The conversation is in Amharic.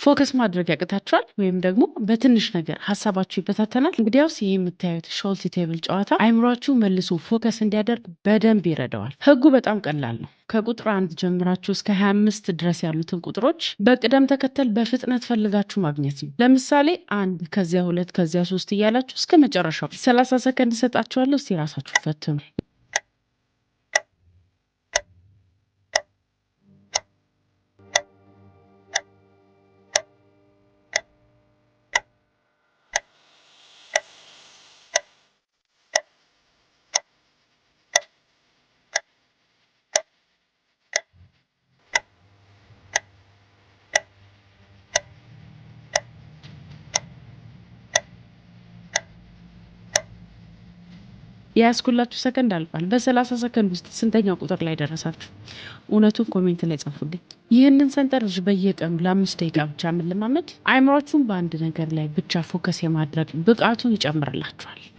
ፎከስ ማድረግ ያቅታችኋል ወይም ደግሞ በትንሽ ነገር ሀሳባችሁ ይበታተናል? እንግዲያውስ ይህ የምታዩት ሾልት ቴብል ጨዋታ አይምሯችሁ መልሶ ፎከስ እንዲያደርግ በደንብ ይረዳዋል። ህጉ በጣም ቀላል ነው። ከቁጥር 1 ጀምራችሁ እስከ 25 ድረስ ያሉትን ቁጥሮች በቅደም ተከተል በፍጥነት ፈልጋችሁ ማግኘት ነው። ለምሳሌ 1 ከዚያ 2 ከዚያ 3 እያላችሁ እስከ መጨረሻው 30 ሰከንድ ሰጣችኋለሁ። እስቲ ራሳችሁ ፈትኑ። የያዝኩላችሁ ሰከንድ አልቋል። በ30 ሰከንድ ውስጥ ስንተኛው ቁጥር ላይ ደረሳችሁ? እውነቱን ኮሜንት ላይ ጻፉልኝ። ይህንን ሰንጠረዥ በየቀኑ ለ5 ደቂቃ ብቻ መለማመድ አይምሯችሁን በአንድ ነገር ላይ ብቻ ፎከስ የማድረግ ብቃቱን ይጨምርላችኋል።